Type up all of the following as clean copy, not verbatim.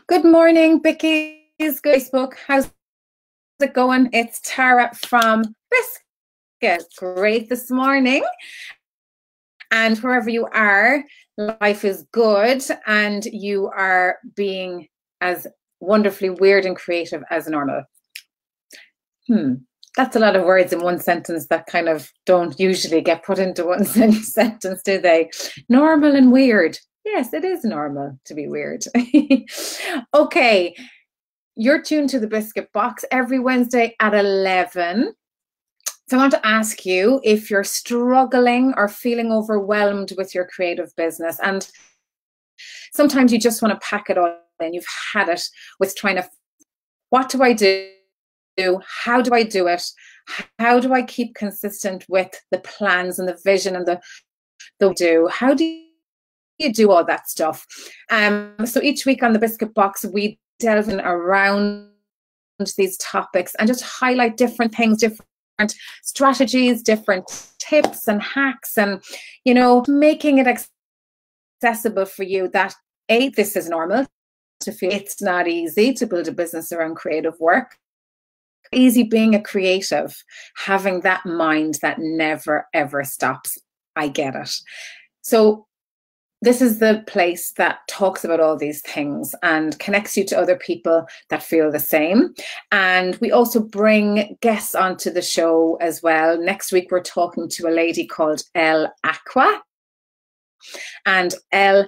Good morning, Becky's Facebook. How's it going? It's Tara from Biscuit. Great this morning. And wherever you are, life is good and you are being as wonderfully weird and creative as normal. That's a lot of words in one sentence that kind of don't usually get put into one sentence, do they? Normal and weird. Yes, it is normal to be weird. Okay, you're tuned to the Biscuit Box every Wednesday at 11. So I want to ask you if you're struggling or feeling overwhelmed with your creative business. And sometimes you just want to pack it all in. You've had it with trying to, what do I do? How do I do it? How do I keep consistent with the plans and the vision and the do? How do you do all that stuff? So each week on the Biscuit Box, we delve in around these topics and just highlight different things, different strategies, different tips and hacks, and, you know, making it accessible for you that this is normal to feel it's not easy to build a business around creative work. Easy being a creative, having that mind that never ever stops. I get it. So this is the place that talks about all these things and connects you to other people that feel the same. And we also bring guests onto the show as well. Next week, we're talking to a lady called Elle Aqua. And Elle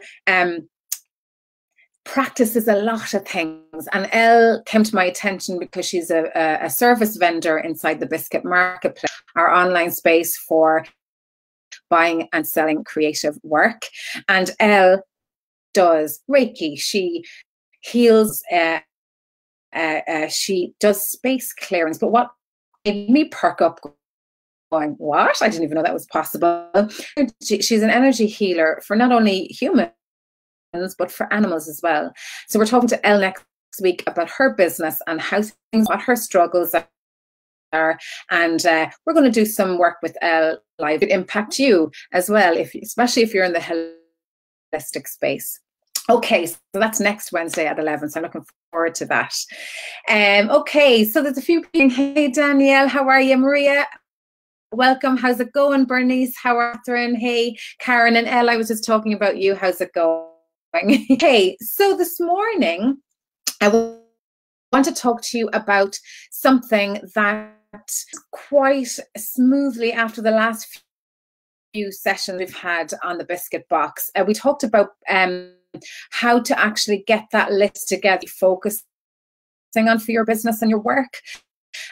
practices a lot of things. And Elle came to my attention because she's a service vendor inside the Biscuit Marketplace, our online space for buying and selling creative work. And Elle does Reiki. She heals, she does space clearance. But what made me perk up going, what? I didn't even know that was possible. She's an energy healer for not only humans, but for animals as well. So we're talking to Elle next week about her business and how things, what her struggles are. And we're going to do some work with Elle live. It impact you as well, especially if you're in the holistic space. Okay, so that's next Wednesday at 11. So I'm looking forward to that. Okay, so there's a few people. Hey, Danielle, how are you? Maria, welcome. How's it going? Bernice, how are you? Catherine, hey. Karen and Elle, I was just talking about you. How's it going? Hey, so this morning, I want to talk to you about something that quite smoothly after the last few sessions we've had on the Biscuit Box. We talked about how to actually get that list together, focusing on for your business and your work.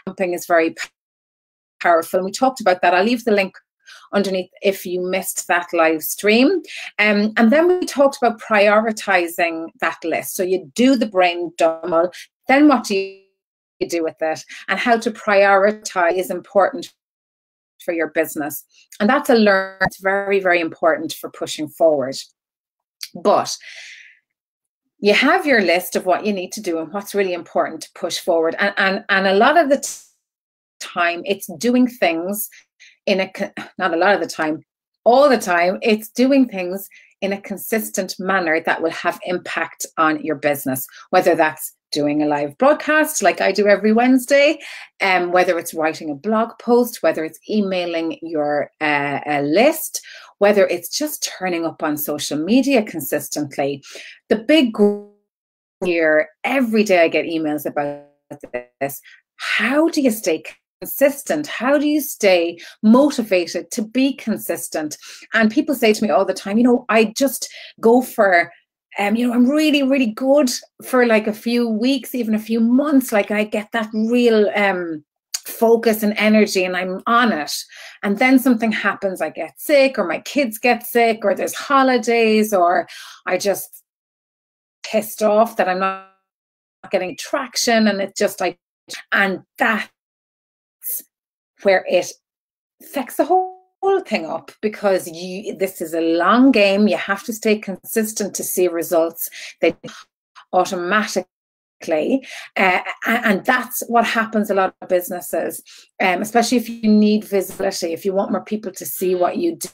Something is very powerful. And we talked about that. I'll leave the link underneath if you missed that live stream. And then we talked about prioritizing that list. So you do the brain dump, then what do you do with it, and how to prioritize is important for your business. And that's a learn. It's very, very important for pushing forward. But you have your list of what you need to do and what's really important to push forward. And a lot of the time, it's doing things in a, not a lot of the time, all the time, it's doing things in a consistent manner that will have impact on your business, whether that's doing a live broadcast like I do every Wednesday, whether it's writing a blog post, whether it's emailing your list, whether it's just turning up on social media consistently. The big here, every day I get emails about this. How do you stay consistent? How do you stay motivated to be consistent? And people say to me all the time, you know, I just go for you know, I'm really, really good for like a few weeks, even a few months. Like I get that real focus and energy and I'm on it. And then something happens, I get sick or my kids get sick or there's holidays or I just pissed off that I'm not getting traction and it's just like, and that's where it affects the whole thing up because this is a long game. You have to stay consistent to see results. They automatically, and that's what happens a lot of businesses, especially if you need visibility, if you want more people to see what you do.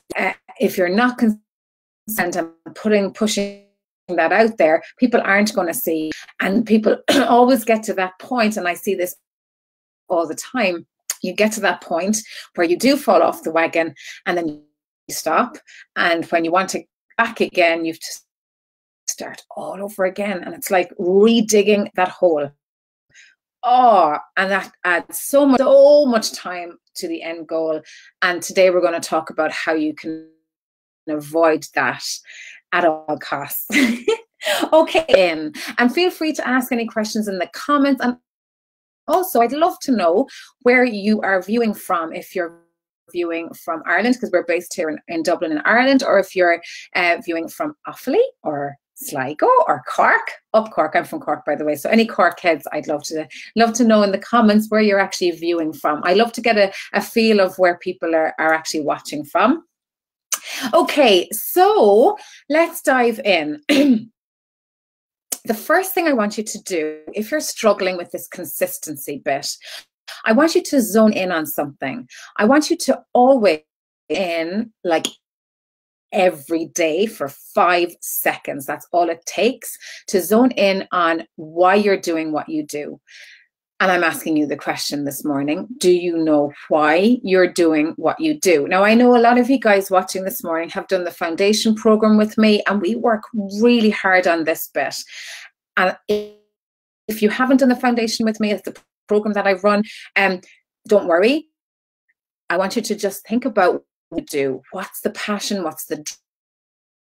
If you're not consistent and pushing that out there, people aren't going to see. And people always get to that point, and I see this all the time. You get to that point where you do fall off the wagon, and then you stop. And when you want to back again, you've to start all over again. And it's like redigging that hole. Oh, and that adds so much time to the end goal. And today we're going to talk about how you can avoid that at all costs. Okay, and feel free to ask any questions in the comments. And also, I'd love to know where you are viewing from. If you're viewing from Ireland, because we're based here in Dublin in Ireland, or if you're viewing from Offaly or Sligo or Cork. Up Cork, I'm from Cork, by the way. So any Cork heads, I'd love to know in the comments where you're actually viewing from. I love to get a feel of where people are actually watching from. Okay, so let's dive in. The first thing I want you to do, if you're struggling with this consistency bit, I want you to zone in on something. I want you to always in like every day for 5 seconds. That's all it takes to zone in on why you're doing what you do. And I'm asking you the question this morning, do you know why you're doing what you do? Now, I know a lot of you guys watching this morning have done the foundation program with me, and we work really hard on this bit. And if you haven't done the foundation with me, it's the program that I run, don't worry. I want you to just think about what you do. What's the passion? What's the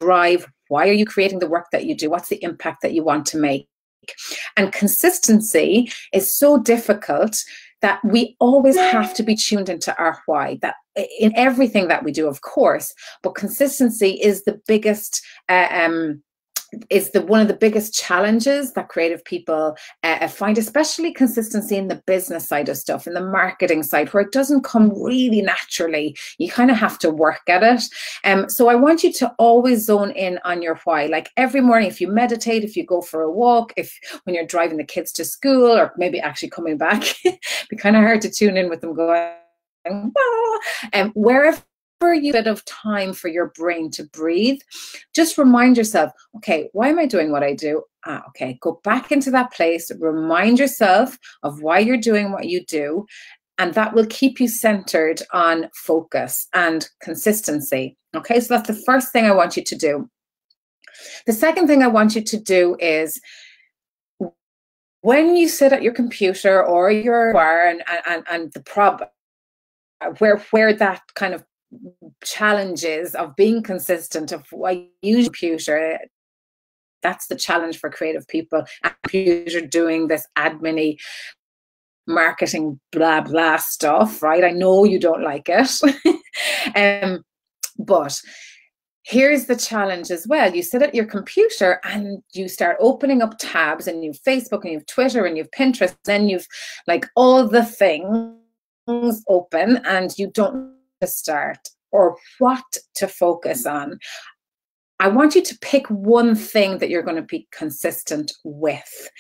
drive? Why are you creating the work that you do? What's the impact that you want to make? And consistency is so difficult that we always have to be tuned into our why, that in everything that we do, of course, but consistency is the biggest one of the biggest challenges that creative people find, especially consistency in the business side of stuff, in the marketing side, where it doesn't come really naturally. You kind of have to work at it. So I want you to always zone in on your why. Like every morning, if you meditate, if you go for a walk, when you're driving the kids to school, or maybe actually coming back, it'd be kind of hard to tune in with them going, wherever you bit of time for your brain to breathe, just remind yourself, okay, why am I doing what I do? Okay, go back into that place, remind yourself of why you're doing what you do, and that will keep you centered on focus and consistency. Okay, so that's the first thing I want you to do. The second thing I want you to do is, when you sit at your computer or your bar, and the problem where that kind of challenges of being consistent, of why you use computer, that's the challenge for creative people. Computer doing this admin-y marketing blah blah stuff, right? I know you don't like it. But here's the challenge as well. You sit at your computer and you start opening up tabs, and you've Facebook and you've Twitter and you've Pinterest, and you've like all the things open, and you don't to start or what to focus on. I want you to pick one thing that you're going to be consistent with.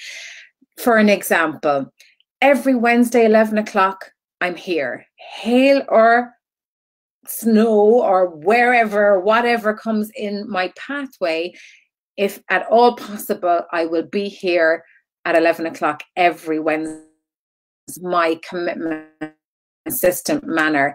For an example, every Wednesday, 11 o'clock, I'm here. Hail or snow or wherever, whatever comes in my pathway, if at all possible, I will be here at 11 o'clock every Wednesday. My commitment, consistent manner.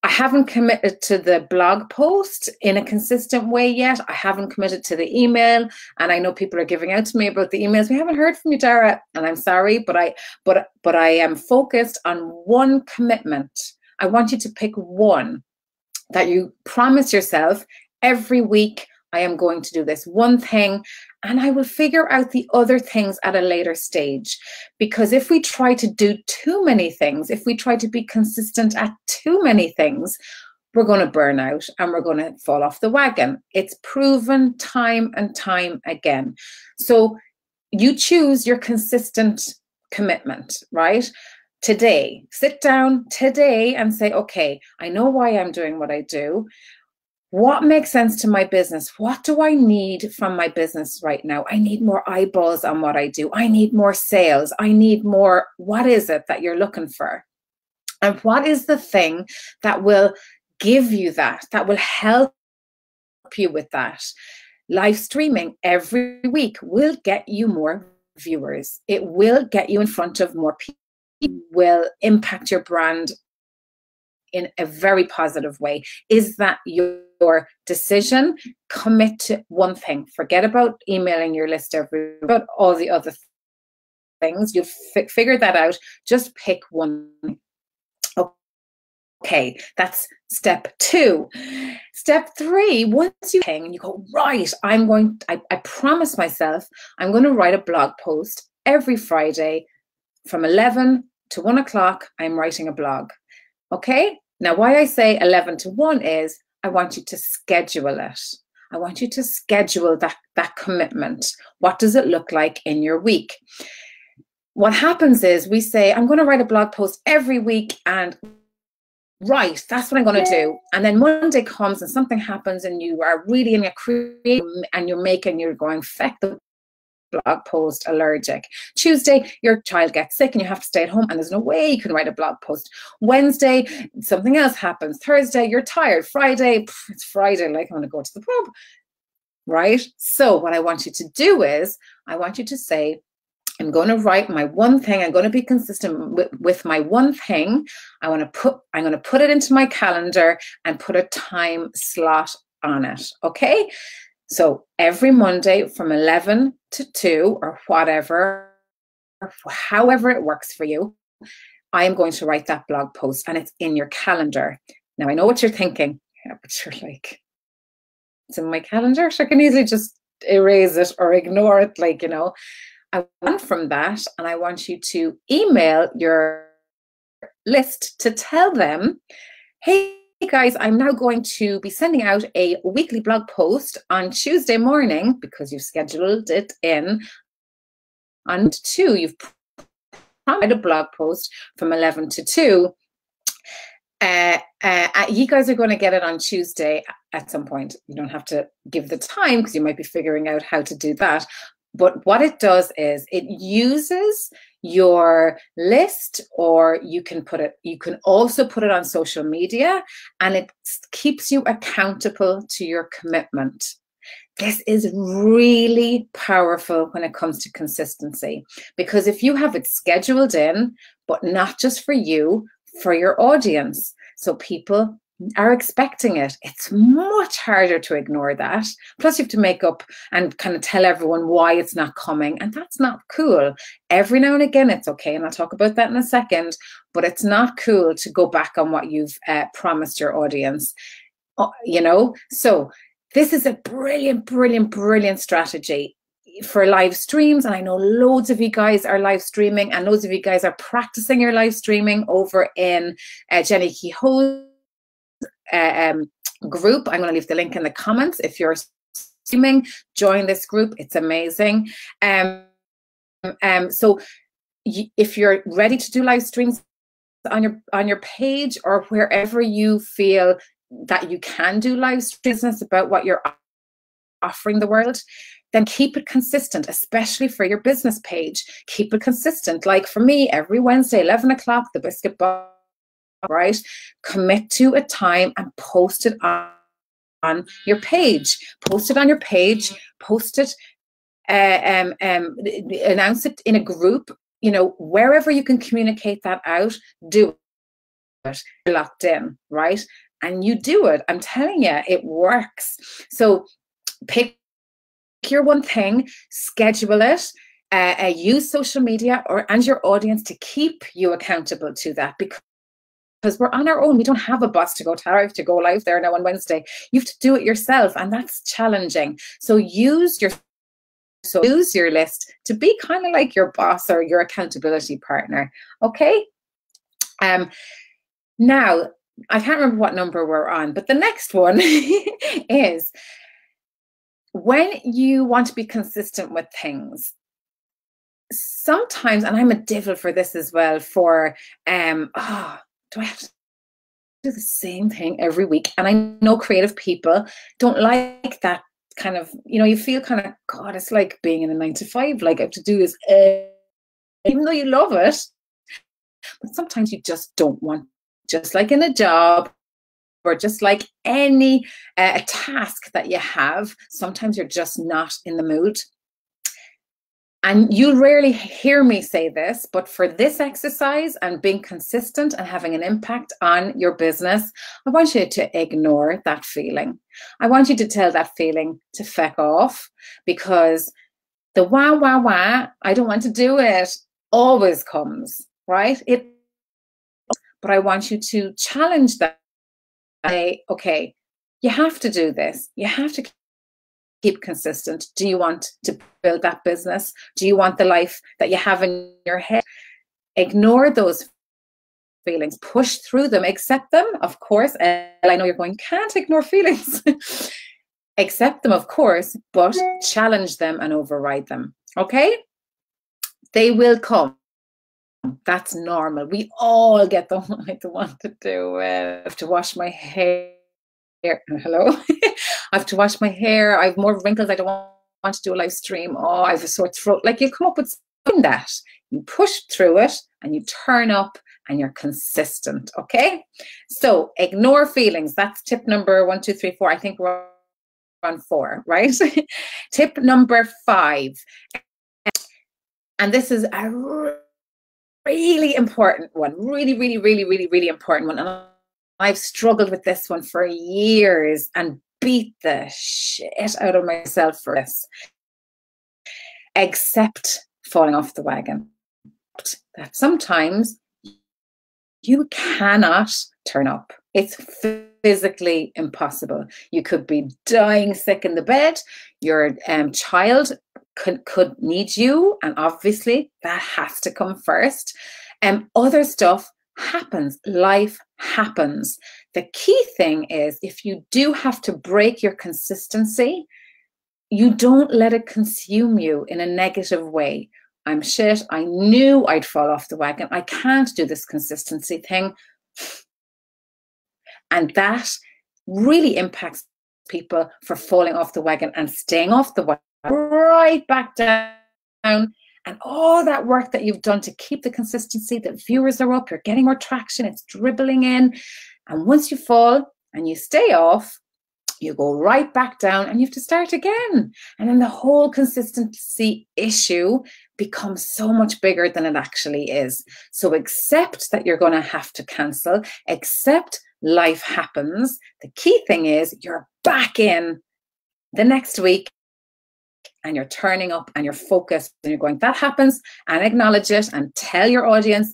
I haven't committed to the blog post in a consistent way yet. I haven't committed to the email, and I know people are giving out to me about the emails. We haven't heard from you, Dara, and I'm sorry, but I am focused on one commitment. I want you to pick one that you promise yourself every week. I am going to do this one thing, and I will figure out the other things at a later stage. Because if we try to do too many things, if we try to be consistent at too many things, we're going to burn out and we're going to fall off the wagon. It's proven time and time again. So you choose your consistent commitment, right? Today, sit down today and say, okay, I know why I'm doing what I do. What makes sense to my business? What do I need from my business right now? I need more eyeballs on what I do. I need more sales. I need more. What is it that you're looking for? And what is the thing that will give you that will help you with that? Live streaming every week will get you more viewers. It will get you in front of more people. It will impact your brand in a very positive way. Is that your decision? Commit to one thing. Forget about emailing your list about all the other things. You've figured that out. Just pick one. Okay, that's step 2. Step 3, once you hang and you go, right, I promise myself I'm going to write a blog post every Friday from 11 to 1 o'clock. I'm writing a blog. Okay, now why I say 11 to 1 is I want you to schedule it. I want you to schedule that commitment. What does it look like in your week? What happens is we say, I'm going to write a blog post every week, and right, that's what I'm going to do. And then Monday comes and something happens and you are really in your creative and you're going, feck, the blog post allergic. Tuesday, your child gets sick and you have to stay at home and there's no way you can write a blog post. Wednesday, something else happens. Thursday, you're tired. Friday, it's Friday, like I want to go to the pub. Right? So what I want you to do is I want you to say, I'm going to write my one thing. I'm going to be consistent with my one thing. I'm going to put it into my calendar and put a time slot on it. Okay. So every Monday from 11 to 2 or whatever, or however it works for you, I am going to write that blog post and it's in your calendar. Now I know what you're thinking. Yeah, but you're like, it's in my calendar. So I can easily just erase it or ignore it. Like, you know, I want from that, and I want you to email your list to tell them, hey guys, I'm now going to be sending out a weekly blog post on Tuesday morning because you've scheduled it in. And 2, you've promised a blog post from 11 to 2. You guys are going to get it on Tuesday at some point. You don't have to give the time because you might be figuring out how to do that. But what it does is it uses your list, or you can also put it on social media, and it keeps you accountable to your commitment. This is really powerful when it comes to consistency, because if you have it scheduled in, but not just for you, for your audience, so people are expecting it, it's much harder to ignore that. Plus you have to make up and kind of tell everyone why it's not coming, and that's not cool. Every now and again it's okay, and I'll talk about that in a second, but it's not cool to go back on what you've promised your audience, you know. So this is a brilliant strategy for live streams, and I know loads of you guys are live streaming, and loads of you guys are practicing your live streaming over in Jenny Kehoe's group. I'm going to leave the link in the comments. If you're streaming, join this group. It's amazing. So if you're ready to do live streams on your page or wherever you feel that you can do live streams about what you're offering the world, then keep it consistent, especially for your business page. Keep it consistent. Like for me, every Wednesday, 11 o'clock, the Biscuit Box, right? Commit to a time and post it on your page. Post it on your page. Post it, announce it in a group. You know, wherever you can communicate that out, do it. You're locked in, right? And you do it. I'm telling you, it works. So pick your one thing, schedule it. Use social media and your audience to keep you accountable to that, because we're on our own. We don't have a boss to go live there now on Wednesday. You have to do it yourself, and that's challenging. So use your list to be kind of like your boss or your accountability partner. Okay. Now I can't remember what number we're on, but the next one is when you want to be consistent with things. Sometimes, and I'm a devil for this as well, for do I have to do the same thing every week? And I know creative people don't like that kind of, you know, you feel kind of, God, it's like being in a 9-to-5, like I have to do this, even though you love it. But sometimes you just don't want, just like in a job, or just like any task that you have, sometimes you're just not in the mood. And you'll rarely hear me say this, but for this exercise and being consistent and having an impact on your business, I want you to ignore that feeling. I want you to tell that feeling to feck off, because the wah, wah, wah, I don't want to do it, always comes, right? But I want you to challenge that. Say, okay, you have to do this. You have to keep consistent. Do you want to build that business? Do you want the life that you have in your head? Ignore those feelings, push through them, accept them, of course. And I know you're going, can't ignore feelings. Accept them, of course, but challenge them and override them. Okay? They will come. That's normal. We all get the I don't want to do it. I have to wash my hair. Hello? I have to wash my hair. I have more wrinkles. I don't want to do a live stream. Oh, I have a sore throat. Like, you come up with that. You push through it and you turn up and you're consistent. Okay? So ignore feelings. That's tip number 1, 2, 3, 4. I think we're on 4, right? Tip number 5. And this is a really important one. Really important one. And I've struggled with this one for years and beat the shit out of myself for this. Accept falling off the wagon. That sometimes you cannot turn up. It's physically impossible. You could be dying sick in the bed. Your child could need you, and obviously that has to come first. Other stuff happens. Life happens. The key thing is, if you do have to break your consistency, you don't let it consume you in a negative way. I'm shit. I knew I'd fall off the wagon. I can't do this consistency thing. And that really impacts people for falling off the wagon and staying off the wagon, right back down. And all that work that you've done to keep the consistency, the viewers are up, you're getting more traction, it's dribbling in. And once you fall and you stay off, you go right back down and you have to start again. And then the whole consistency issue becomes so much bigger than it actually is. So accept that you're going to have to cancel. Accept life happens. The key thing is you're back in the next week and you're turning up and you're focused and you're going, that happens, and acknowledge it and tell your audience,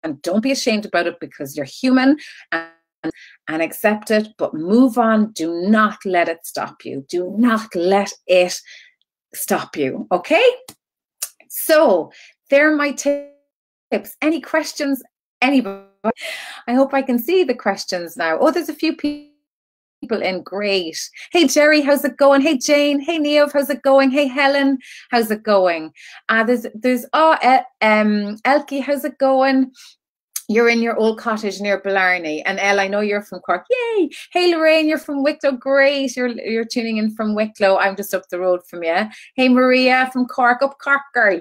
and don't be ashamed about it, because you're human, and accept it, but move on. Do not let it stop you. Do not let it stop you. Okay? So there are my tips. Any questions? Anybody? I hope I can see the questions now. Oh, there's a few people in. Great. Hey, Jerry, how's it going? Hey, Jane. Hey, Neov, how's it going? Hey, Helen, how's it going? Elkie, how's it going? You're in your old cottage near Blarney. And Elle, I know you're from Cork. Yay! Hey, Lorraine, you're from Wicklow. Great. You're tuning in from Wicklow. I'm just up the road from you. Hey, Maria from Cork. Up Cork, girl.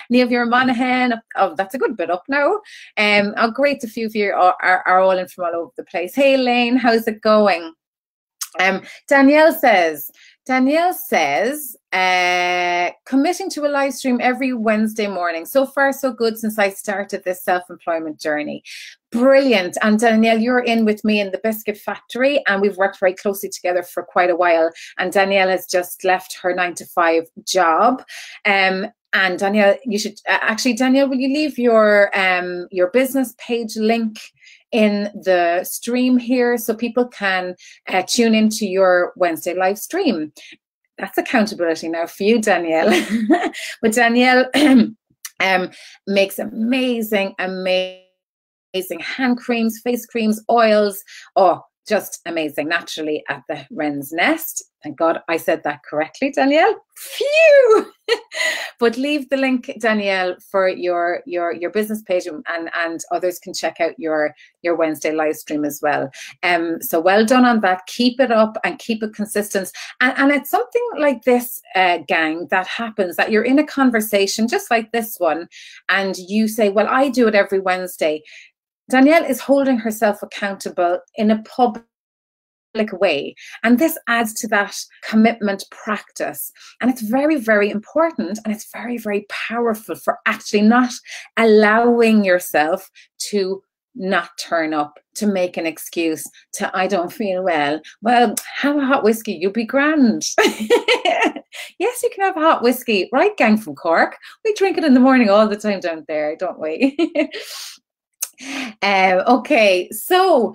Neil, you're Monaghan. Oh, that's a good bit up now. Oh, great. A few of you are all in from all over the place. Hey, Elaine, how's it going? Danielle says, committing to a live stream every Wednesday morning. So far, so good since I started this self-employment journey. Brilliant. And Danielle, you're in with me in the Biscuit Factory, and we've worked very closely together for quite a while. And Danielle has just left her 9-to-5 job. And Danielle, you should actually, Danielle, will you leave your business page link in the stream here so people can tune into your Wednesday live stream? That's accountability now for you, Danielle. But Danielle makes amazing hand creams, face creams, oils. Oh, just amazing, naturally at the Wren's Nest. Thank God I said that correctly, Danielle. Phew! But leave the link, Danielle, for your business page, and others can check out your Wednesday live stream as well. So well done on that. Keep it up and keep it consistent. And it's something like this, gang, that happens, that you're in a conversation just like this one, and you say, well, I do it every Wednesday. Danielle is holding herself accountable in a public way. And this adds to that commitment practice. And it's very, very important, and it's very, very powerful for actually not allowing yourself to not turn up, to make an excuse, to I don't feel well. Well, have a hot whiskey, you'll be grand. Yes, you can have a hot whiskey, right, gang from Cork? We drink it in the morning all the time down there, don't we? Okay, so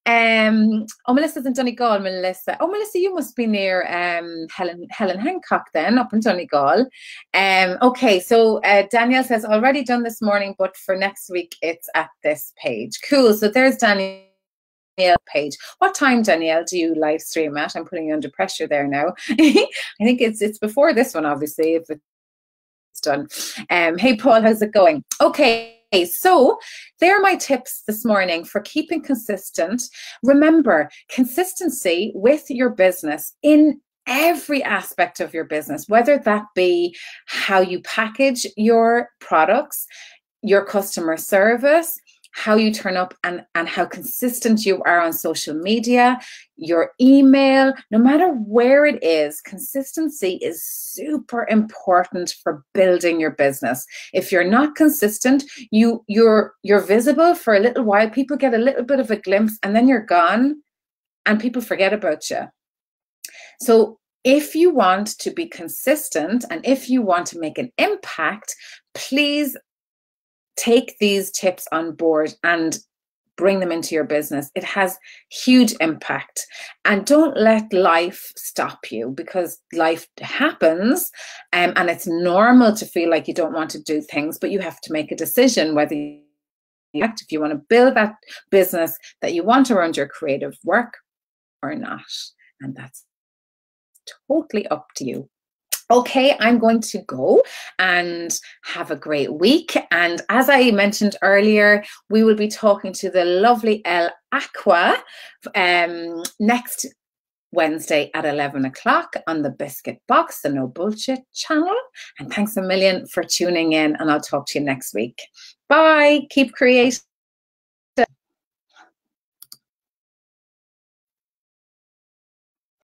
Melissa's in Donegal, Melissa. Oh, Melissa, you must be near Helen Hancock then, up in Donegal. Okay, so Danielle says, already done this morning, but for next week, it's at this page. Cool, so there's Danielle page. What time, Danielle, do you live stream at? I'm putting you under pressure there now. I think it's before this one, obviously, if it's done. Hey, Paul, how's it going? Okay. So there are my tips this morning for keeping consistent. Remember, consistency with your business in every aspect of your business, whether that be how you package your products, your customer service, how you turn up, and how consistent you are on social media, your email, no matter where it is, consistency is super important for building your business. If you're not consistent, you're visible for a little while, people get a little bit of a glimpse, and then you're gone and people forget about you. So if you want to be consistent and if you want to make an impact, please take these tips on board and bring them into your business. It has huge impact. And don't let life stop you, because life happens, and it's normal to feel like you don't want to do things, but you have to make a decision whether if you want to build that business that you want around your creative work or not. And that's totally up to you. Okay, I'm going to go and have a great week. And as I mentioned earlier, we will be talking to the lovely El Aqua next Wednesday at 11 o'clock on the Biscuit Box, the No Bullshit channel. And thanks a million for tuning in, and I'll talk to you next week. Bye. Keep creating.